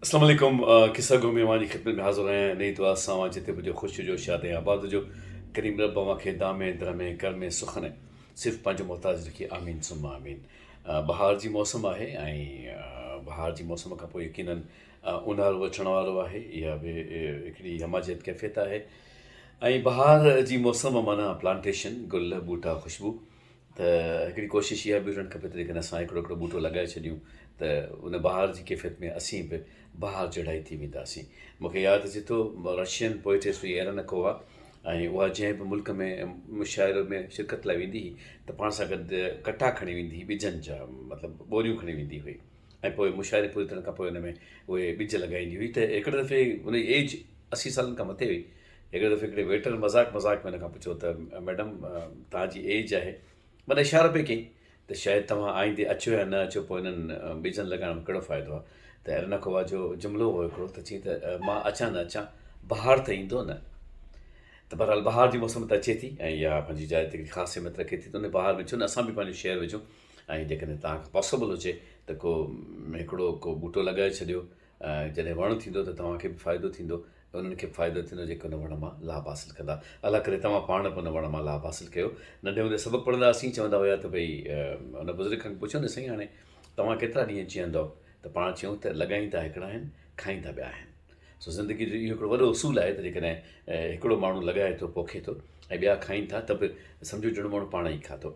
अस्सलाम वालेकुम। किस्सा गो में हमारी खिदमत में हाज़िर हैं नई दुआ सां जिते बि ख़ुशि जो शाद आबाद जो करीम रब खे दामे दर में कर में सुखन सिर्फ़ु पंहिंजो मोहताज रखी आमीन सुम्मा आमीन। बहार जी मौसम आहे ऐं बहार जी मौसम खां पोइ यकीनन ऊन्हारो अचण वारो आहे। इहा बि हिकिड़ी हमाजियत कैफ़ियत आहे। ऐं बहार जी मौसम माना प्लांटेशन गुल ॿूटा ख़ुशबू त हिकिड़ी कोशिशि इहा बि हुजणु खपे त जेकॾहिं असां हिकिड़ो हिकिड़ो ॿूटो लॻाए छॾियूं त उन बहार जी कैफ़ियत में असीं बि बहार चढ़ाई थी वेंदासीं। मूंखे यादि अचे थो रशियन पोइट्रेस हुई एरन कोवा ऐं उहा जंहिं बि मुल्क में मुशाइरो में शिरकत लाइ वेंदी हुई त पाण सां गॾु कटा खणी वेंदी हुई ॿिजनि जा, मतिलबु ॿोरियूं खणी वेंदी हुई ऐं पोइ मुशाइरे पूरे थियण खां पोइ हुन में उहे ॿिज लॻाईंदी हुई। त हिकिड़े दफ़े हुन जी एज 80 सालनि खां मथे हुई। हिकिड़े दफ़े हिकिड़े वेटर मज़ाक मज़ाक में हुन खां पुछो त मैडम तव्हांजी एज आहे, माना इशारो पई कई त शायदि तव्हां आईंदे अचो या न अचो, पोइ हिननि ॿिजनि लॻाइण में कहिड़ो फ़ाइदो आहे। त एरन कोवा जो जुमिलो हुओ हिकिड़ो त चई त मां अचां न अचां, बहार त ईंदो न। त बहरहाल बहार जी मौसम त अचे थी ऐं इहा पंहिंजी जाइ ते ख़ासि अहमियत रखे थी। त उन बहार में छो न असां बि पंहिंजो शेयर विझूं ऐं जेकॾहिं तव्हांखे पॉसिबल हुजे त हिकिड़ो को ॿूटो लॻाए छॾियो। जॾहिं वणु थींदो त तव्हांखे बि फ़ाइदो थींदो, उन्हनि खे बि फ़ाइदो थींदो जेके उन वण मां लाभ हासिलु कंदा। अलाह करे तव्हां पाण बि उन वण मां लाभ हासिलु कयो। नंढे हूंदे सबक़ु पढ़ंदा हुआसीं, चवंदा हुया त भई उन बुज़ुर्ग खां पुछो न साईं हाणे तव्हां केतिरा ॾींहं जीअंदव, त पाण चयूं त लॻाईंदा हिकिड़ा आहिनि, खाईंदा ॿिया आहिनि। सो ज़िंदगी जो इहो हिकिड़ो वॾो उसूलु आहे त जेकॾहिं हिकिड़ो माण्हू लॻाए थो पोखे थो ऐं ॿिया खाइनि था त बि सम्झो ॼण माण्हू पाण ई खाधो।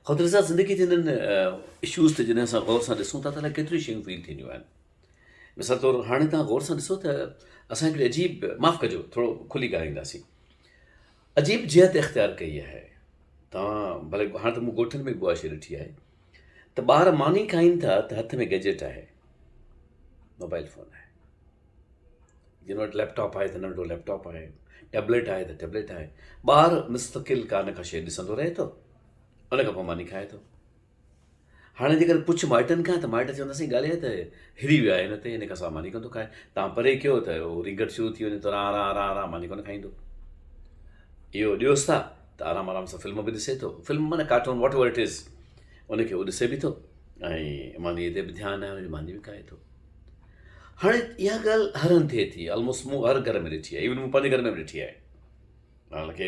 ख़ुदि सां ज़िंदगी जे हिननि इशूज़ ते जॾहिं असां गौर सां ॾिसूं था त अलाए केतिरियूं शयूं फील थींदियूं आहिनि। मिसाल तौरु हाणे तव्हां गौर सां ॾिसो त असां हिकिड़ी अजीब, माफ़ु कजो थोरो खुली ॻाल्हाईंदासीं, अजीब जिहत इख़्तियार कई आहे। तव्हां भले हाणे त मूं ॻोठनि में बि उहा शइ ॾिठी आहे त ॿार मानी खाइनि था त हथ में गैजेट आहे, मोबाइल फ़ोन आहे। जिन वटि लैपटॉप आहे त नंढो लैपटॉप आहे, टैबलेट आहे त टैबलेट आहे। ॿारु मुस्तक़िल का न का शइ ॾिसंदो रहे थो, उन खां पोइ मानी खाए थो। हाणे जेकर पुछ माइटनि खां त माइट चवंदासीं ॻाल्हाए त हिरी वियो आहे हिन ते, हिन खां सवाइ मानी कोन थो खाए। तव्हां परे कयो त उहो रिंगट शुरू थी वञे त रा रा रा रा मानी कोन खाईंदो। इहो ॾियोसि था त आराम आराम सां फिल्म बि ॾिसे थो, फिल्म माना cartoon what ever it is, उनखे उहो ॾिसे बि थो ऐं मानीअ ते बि ध्यानु आहे, उनजी मानी बि खाए थो। हाणे इहा ॻाल्हि हर हंधि थिए थी, ऑलमोस्ट मूं हर घर में ॾिठी आहे, इवन मूं पंहिंजे घर में बि ॾिठी आहे। हालांकि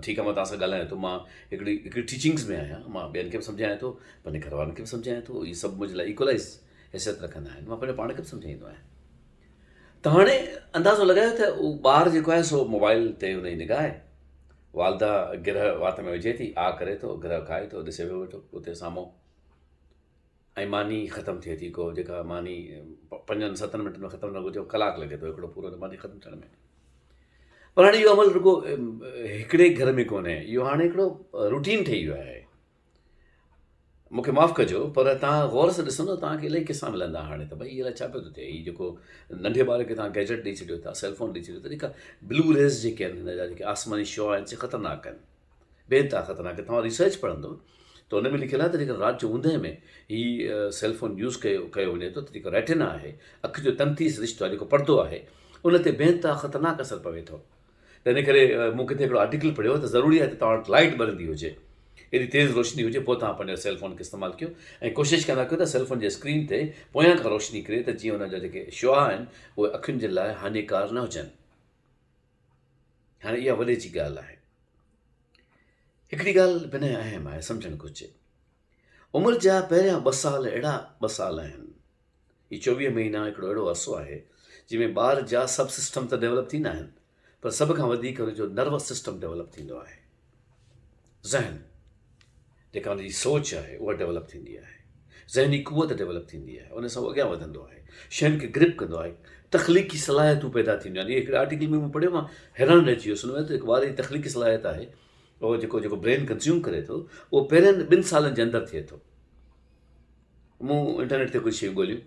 ठीकु आहे मां तव्हां सां ॻाल्हायां थो, मां हिकिड़ी टीचिंग्स में आहियां, मां ॿियनि खे बि सम्झायां थो, पंहिंजे घर वारनि खे बि सम्झायां थो। इहे सभु मुंहिंजे लाइ इक्वलाइज़ हैसियत रखंदा आहिनि, मां पंहिंजे पाण खे बि सम्झाईंदो आहियां। त हाणे अंदाज़ो लॻायो त उहो ॿारु जेको आहे सो मोबाइल ते हुनजी निगाह आहे, वालदा गिरह वात में विझे थी, आ करे थो, गिरह खाए थो, ॾिसे पियो वेठो उते साम्हूं, ऐं मानी ख़तमु थिए थी। को जेका मानी 5-7 मिंटनि में ख़तमु न हुजे, कलाकु लॻे थो हिकिड़ो पूरो मानी ख़तमु थियण में। पर हाणे इहो अमल रुॻो हिकिड़े घर में कोन्हे, इहो हाणे हिकिड़ो रूटीन ठही वियो आहे। मूंखे माफ़ु कजो पर तव्हां गौर सां ॾिसंदो तव्हांखे इलाही किसा मिलंदा हाणे त भई इहे अलाए छा पियो थो थिए। हीउ जेको नंढे ॿार खे तव्हां गैजेट ॾेई छॾियो था, सेलफोन ॾेई छॾियो था, जेका ब्लू रेज़ जेके आहिनि हिन जा जेके आसमानी शो आहिनि से ख़तरनाक आहिनि, बेनता ख़तरनाक आहे। तव्हां रिसर्च पढ़ंदो त हुन में लिखियलु आहे त जेकर राति जो ऊंदहि में हीउ सेलफोन यूज़ कयो वञे थो त जेको रेटिना आहे, अखि जो तंतीस रिश्तो आहे, जेको पर्दो आहे, उन ते बेनता ख़तरनाक असरु पवे थो। त इन करे मूं किथे हिकिड़ो आर्टिकल पढ़ियो त ज़रूरी आहे त तव्हां वटि लाइट ॿरंदी हुजे, एॾी तेज़ रोशनी हुजे, पोइ तव्हां पंहिंजे सेलफोन खे इस्तेमालु कयो ऐं कोशिशि कंदा कयो त सेलफोन जे स्क्रीन ते पोयां खां रोशनी किरे त जीअं हुन जा जेके शुआ आहिनि उहे अखियुनि जे लाइ हानिकार न हुजनि। हाणे इहा वॾे जी ॻाल्हि आहे। हिकिड़ी ॻाल्हि बिना अहम आहे, सम्झणु घुरिजे। उमिरि जा पहिरियां 2 साल अहिड़ा 2 साल आहिनि, हीउ 24 महीना हिकिड़ो अहिड़ो अरसो आहे जंहिंमें ॿार जा सभु सिस्टम त डेवलप थींदा आहिनि, पर सभ खां वधीक हुनजो नर्वस सिस्टम डेवलप थींदो आहे। ज़हन, जेका हुनजी सोच आहे उहा डेवलप थींदी आहे, ज़हनी क़ुवत डेवलप थींदी आहे, उन सां उहो अॻियां वधंदो आहे, शयुनि खे ग्रिप कंदो आहे, तख़लीक़ी सलाहियतूं पैदा थींदियूं आहिनि। इहे हिकिड़े आर्टिकल में मूं पढ़ियो, मां हैरान रहिजी वियुसि। हुन में त हिकु ॿार जी तख़लीक़ी सलाहियत आहे, उहो जेको ब्रेन कंज़्यूम करे थो उहो पहिरियनि 2 सालनि जे अंदरि थिए थो। मूं इंटरनेट ते कुझु शयूं ॻोल्हियूं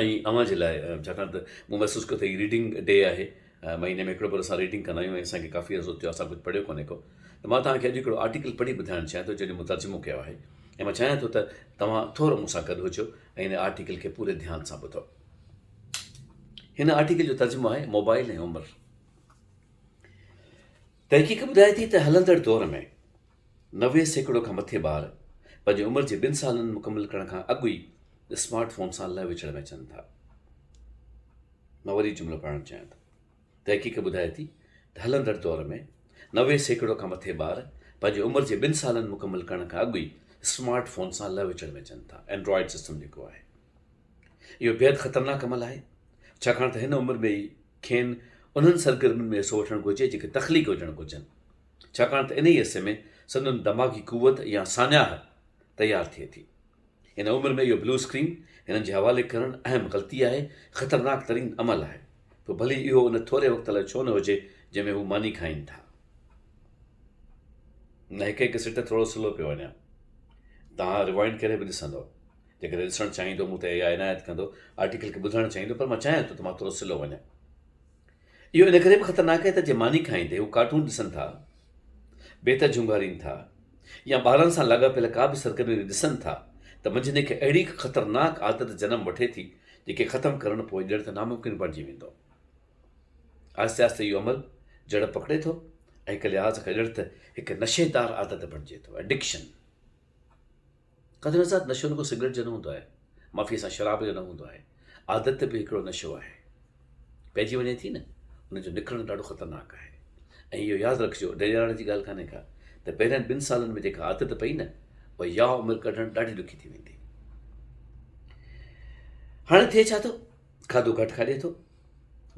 ऐं अव्हां जे लाइ, छाकाणि त मूं महसूसु कयो त हीउ रीडिंग डे आहे, महीने में हिकिड़ो भेरो असां रीडिंग कंदा आहियूं ऐं असांखे काफ़ी अर्सो थियो असां कुझु पढ़ियो कोन्हे को, त मां तव्हांखे अॼु हिकिड़ो आर्टिकल पढ़ी ॿुधाइणु चाहियां थो जॾहिं मूं तर्जुमो कयो आहे, ऐं मां चाहियां थो त तव्हां थोरो मूंसां गॾु हुजो ऐं हिन आर्टिकल खे पूरे ध्यान सां ॿुधो। हिन आर्टिकल जो तर्जुमो आहे मोबाइल ऐं उमिरि। तहक़ीक़ ॿुधाए थी त हलंदड़ दौर में 90% खां मथे ॿार पंहिंजी उमिरि जे 2 सालनि मुकमल करण खां अॻु ई स्मार्टफोन सां लह विछड़ में अचनि था। मां वरी जुमिलो पढ़णु चाहियां थो। तहक़ीक़ ॿुधाए थी त हलंदड़ दौर में 90% खां मथे ॿार पंहिंजी उमिरि जे 2 सालनि मुकमल करण खां अॻु ई स्मार्टफोन सां लह विचड़ में अचनि था। एंड्रॉइड सिस्टम जेको आहे इहो बेहदि ख़तरनाक अमल आहे, छाकाणि त हिन उमिरि में ई खेनि उन्हनि सरगर्मियुनि में हिसो वठणु घुरिजे जेके तख़लीक़ हुजणु घुरिजनि, छाकाणि त इन ई हिसे में संदनि दिमाग़ी क़ुवत या सान्याह तयारु थिए थी। हिन उमिरि में इहो ब्लू स्क्रीन हिननि जे हवाले करणु अहम ग़लती आहे, ख़तरनाक तरीन अमल आहे। पोइ भली इहो उन थोरे वक़्त लाइ छो न हुजे जंहिंमें हू मानी खाइनि था। न हिकु सिट थोरो स्लो पियो वञा, तव्हां रिवाइंड करे बि ॾिसंदो। जेकॾहिं ॾिसणु चाहींदो मूं त इहा इनायत कंदो, आर्टिकल खे ॿुधणु चाहींदो, पर मां चाहियां थो त मां थोरो स्लो वञा। इहो इन करे बि ख़तरनाक आहे त जे मानी खाईंदे हू कार्टून ॾिसनि था, बेत झुंगारीनि था या ॿारनि सां लाॻापियल का बि सरगर्मी ॾिसनि था त मंझंदि खे अहिड़ी ख़तरनाक आदत जनम वठे थी जेके ख़तमु करणु पोइ ॼण त नामुमकिन बणिजी वेंदो। आहिस्ते आहिस्ते इहो अमल जड़ पकिड़े थो ऐं हिकु लिहाज़ खां ॼण त हिकु नशेदार आदत बणिजे थो, एडिक्शन। कदुर सां नशो न को सिगरेट जो न हूंदो आहे, माफ़ी सां शराब जो न हूंदो आहे, आदत बि हिकिड़ो नशो आहे। पइजी वञे थी न, उनजो निकिरणु ॾाढो ख़तरनाक आहे। ऐं इहो यादि रखिजो, डेॼारण जी ॻाल्हि कान्हे का, त पहिरियनि 2 सालनि में जेका आदत पई न, उहा या उमिरि कढणु ॾाढी ॾुखी थी वेंदी। हाणे थिए छा थो, खाधो घटि खाॾे थो,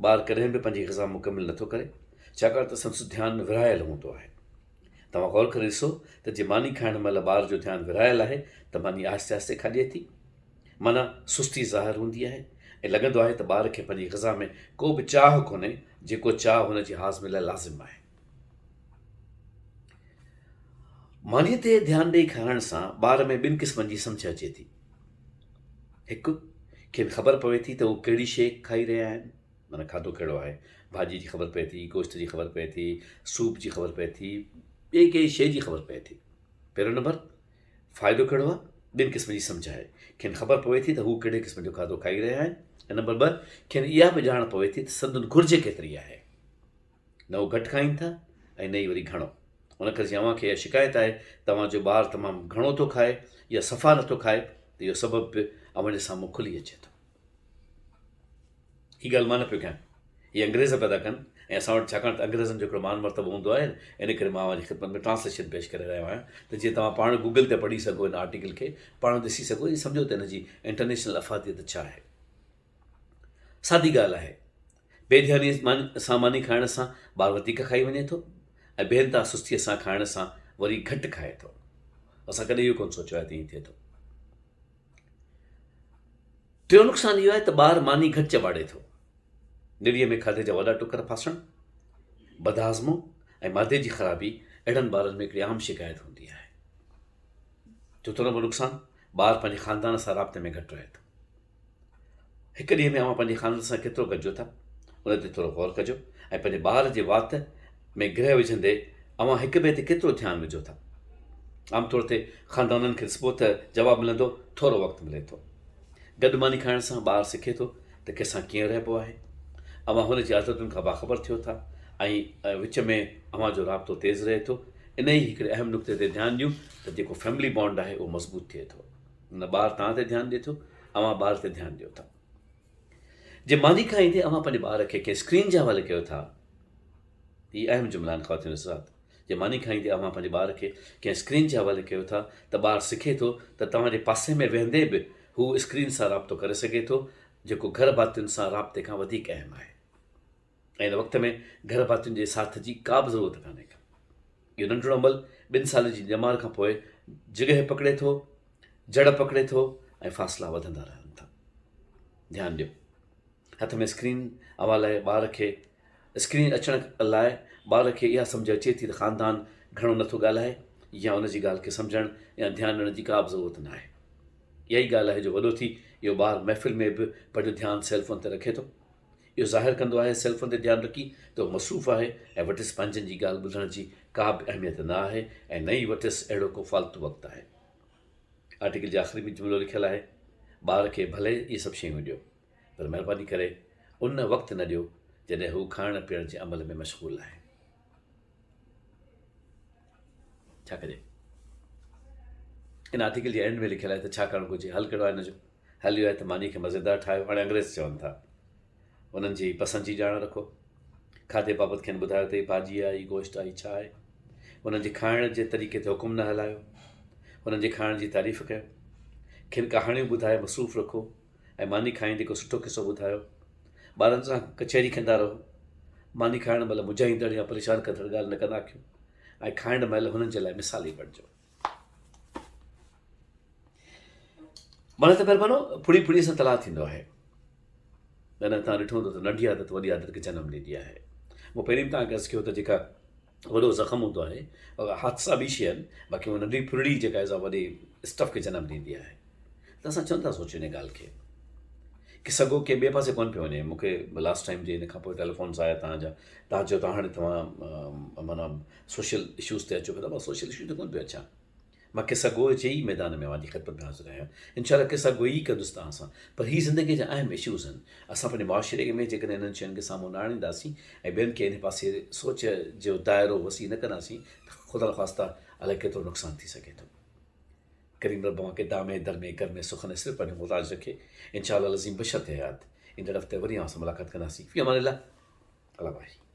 ॿारु कॾहिं बि पंहिंजी ग़िज़ा मुकमिल नथो करे, छाकाणि त संदसि ध्यानु विरहायल हूंदो आहे। तव्हां गौर करे ॾिसो त जे मानी खाइण महिल ॿार जो ध्यानु विरहायल आहे त मानी आहिस्ते आहिस्ते खाॾे थी, माना सुस्ती ज़ाहिर हूंदी आहे ऐं लॻंदो आहे त ॿार खे पंहिंजी ग़िज़ा में को बि चाह कोन्हे, जेको चाह हुनजी हाज़मे लाइ लाज़िम आहे। मानीअ ते ध्यानु ॾेई खाराइण सां ॿार में 2 क़िस्मनि जी सम्झ अचे थी। हिकु, खेनि ख़बर पवे थी त हू कहिड़ी शइ खाई रहिया आहिनि, माना खाधो कहिड़ो आहे, भाॼी जी ख़बर पए थी, गोश्त जी ख़बर पए थी, सूप जी ख़बर पए थी, ॿिए कंहिं शइ जी ख़बर पए थी। पहिरियों नंबर फ़ाइदो कहिड़ो आहे, 2 क़िस्म जी सम्झ आहे, खेनि ख़बर पवे थी त हू कहिड़े क़िस्म जो खाधो खाई रहिया आहिनि। ऐं नंबर 2, खेनि इहा बि ॼाण पवे थी त संदनि घुर्ज केतिरी आहे, न हू घटि खाइनि था ऐं न ई वरी घणो। उन करे अव्हां खे इहा शिकायत आहे तव्हांजो ॿारु तमामु घणो थो खाए या सफ़ा नथो खाए, त इहो सबबु बि अव्हां जे साम्हूं खुली अचे थो। हीअ ॻाल्हि मां न पियो कयां, हीअ अंग्रेज़ पैदा कनि ऐं असां वटि, छाकाणि त अंग्रेज़नि जो हिकिड़ो मान मर्तबो हूंदो आहे, इन करे मां अव्हांजी ख़िदमत में ट्रांसलेशन पेश करे रहियो आहियां त जीअं तव्हां पाण गूगल ते पढ़ी सघो, हिन आर्टिकल खे पाण ॾिसी सघो ऐं सम्झो त हिनजी इंटरनेशनल अफ़ादियत छा आहे। सादी ॻाल्हि आहे, बेध्यानी सां मानी खाइण सां ॿारु वधीक खाई वञे थो ऐं बेहंता सुस्तीअ सां खाइण सां वरी घटि खाए थो। असां कॾहिं इहो कोन सोचियो आहे त ईअं थिए थो। टियों नुक़सानु इहो आहे त ॿारु मानी घटि चॿाड़े थो, निड़ीअ में खाधे जा वॾा टुकर फासणु, बदहाज़मो ऐं मादे जी ख़राबी अहिड़नि ॿारनि में हिकिड़ी आम शिकायत हूंदी आहे। चोथों नंबर नुक़सानु, ॿारु पंहिंजे ख़ानदान सां राब्ते में घटि रहे थो। हिकु ॾींहं में अव्हां पंहिंजे ख़ानदान सां केतिरो गॾिजो था, उन ते थोरो गौर कजो ऐं पंहिंजे ॿार जे वात में गिरह विझंदे अव्हां हिक ॿिए ते केतिरो ध्यानु विझो था। आमतौर ते ख़ानदाननि खे ॾिसबो त जवाबु मिलंदो, थोरो वक़्तु मिले थो। गॾु मानी खाइण सां ॿारु सिखे थो त कंहिंसां कीअं रहिबो आहे, अव्हां हुनजी आदतुनि खां बाख़बर थियो था ऐं विच में अव्हां जो राब्तो तेज़ रहे थो। इन ई हिकिड़े अहम नुक़्ते ते ध्यानु ॾियूं त जेको फैमिली बॉन्ड आहे उहो मज़बूत थिए थो। न ॿारु तव्हां ते ध्यानु ॾिए थो, अव्हां ॿार ते ध्यानु ॾियो था। जे मानी खाईंदे अव्हां पंहिंजे ॿार खे कंहिं स्क्रीन जे हवाले कयो था, इहे अहम जुमिला आहिनि ख़वातीन हज़रात। जे मानी खाईंदे अव्हां पंहिंजे ॿार खे कंहिं स्क्रीन जे हवाले कयो था त ॿारु सिखे थो त तव्हांजे पासे में वेहंदे बि हू स्क्रीन सां राब्तो करे सघे थो, जेको घर भातियुनि सां राब्ते खां वधीक अहम आहे। ऐं हिन वक़्त में घर भातियुनि जे साथ जी का बि ज़रूरत कान्हे का। इहो नंढिड़ो अमल 2 साल जी ॼमार खां पोइ जॻहि पकिड़े थो, जड़ पकिड़े थो ऐं फ़ासिला वधंदा रहनि था। ध्यानु ॾियो, हथ में स्क्रीन अव्हां लाइ ॿार खे स्क्रीन अचण लाइ ॿार खे इहा सम्झ अचे थी त ख़ानदान घणो नथो ॻाल्हाए या उनजी ॻाल्हि खे सम्झणु या ध्यानु ॾियण जी का बि ज़रूरत न आहे। इहा ई ॻाल्हि आहे जो वॾो थी इहो ॿारु महफ़िल में बि पंहिंजो ध्यानु सेलफ़ोन ते रखे थो। इहो ज़ाहिर कंदो आहे सेलफ़ोन ते ध्यानु रखी त उहो मसरूफ़ आहे ऐं वटिसि पंहिंजनि जी ॻाल्हि ॿुधण जी का बि अहमियत न आहे ऐं न ई वटिसि अहिड़ो को फालतू वक़्तु आहे। आर्टिकल जे आख़िरी में जुमिलो लिखियलु आहे, ॿार खे भले इहे सभु शयूं ॾियो, पर महिरबानी करे उन वक़्तु न ॾियो जॾहिं हू खाइण पीअण जे अमल में मशग़ूल आहे। छा कजे? इन आर्टिकल जे एंड में लिखियलु आहे त छा करणु घुरिजे, हल कहिड़ो आहे हिन जो? हल इहो आहे त मानी खे मज़ेदार ठाहियो। हाणे अंग्रेज़ चवनि था उन्हनि जी पसंदि जी ॼाण रखो। खाधे बाबति खेनि ॿुधायो त हीअ भाॼी आहे, हीअ गोश्त आहे, हीअ छा आहे। उन्हनि जे खाइण जे तरीक़े ते हुकुम न हलायो, उन्हनि जे खाइण जी तारीफ़ कयो। खेनि कहाणियूं ॿुधाए मसरूफ़ रखो ऐं मानी खाईंदे को सुठो किसो ॿुधायो। ॿारनि सां कचहरी कंदा रहो। मानी खाइण महिल मुंझाईंदड़ या परेशान कंदड़ ॻाल्हि न कंदा कयो ऐं खाइण महिल हुननि जे लाइ मिसाली बणिजो। माना त महिरबानो फुड़ी फुड़ी सां तलाउ थींदो आहे। न तव्हां ॾिठो हूंदो त नंढी आदत वॾी आदत खे जनमु ॾींदी आहे। मूं पहिरीं बि तव्हांखे अर्ज़ु कयो त जेका वॾो ज़ख़्मु हूंदो आहे हादसा ॿी शइ आहिनि, बाक़ी उहा नंढी फुड़ी जेका आहे सा वॾी स्टफ खे जनमु ॾींदी आहे। त असां चवनि था सोचियो इन ॻाल्हि खे की सॻो के ॿिए पासे कोन पियो वञे। मूंखे लास्ट टाइम जे इन खां पोइ टेलीफोन्स आया तव्हां चयो त हाणे तव्हां माना सोशल इशूज़ ते अचो पिया। त मां सोशल इशू ते कोन पियो अचां। मां किसा गोए जे ई मैदान में वाजी ख़िदमत में हाज़िर आहियां। इनशाला किसा गोई ई कंदुसि तव्हां सां। पर हीअ ज़िंदगी जा अहम इशूज़ आहिनि। असां पंहिंजे मुआशिरे में जेकॾहिं इन्हनि शयुनि खे साम्हूं न आणींदासीं ऐं ॿियनि खे इन पासे सोच जो दाइरो वसी न कंदासीं त ख़ुदा ख़्वास्ता अलाए केतिरो नुक़सानु थी सघे थो। करीम रब के दामे दर में कर में सुख ने सिर्फ़ पंहिंजो मुहताज रखे। इंशाअल्लाह लज़ीम बशत हयात ईंदड़ हफ़्ते वरी असां मुलाक़ात कंदासीं। फ़ी अमान अल्लाह। अल्लाह भाई।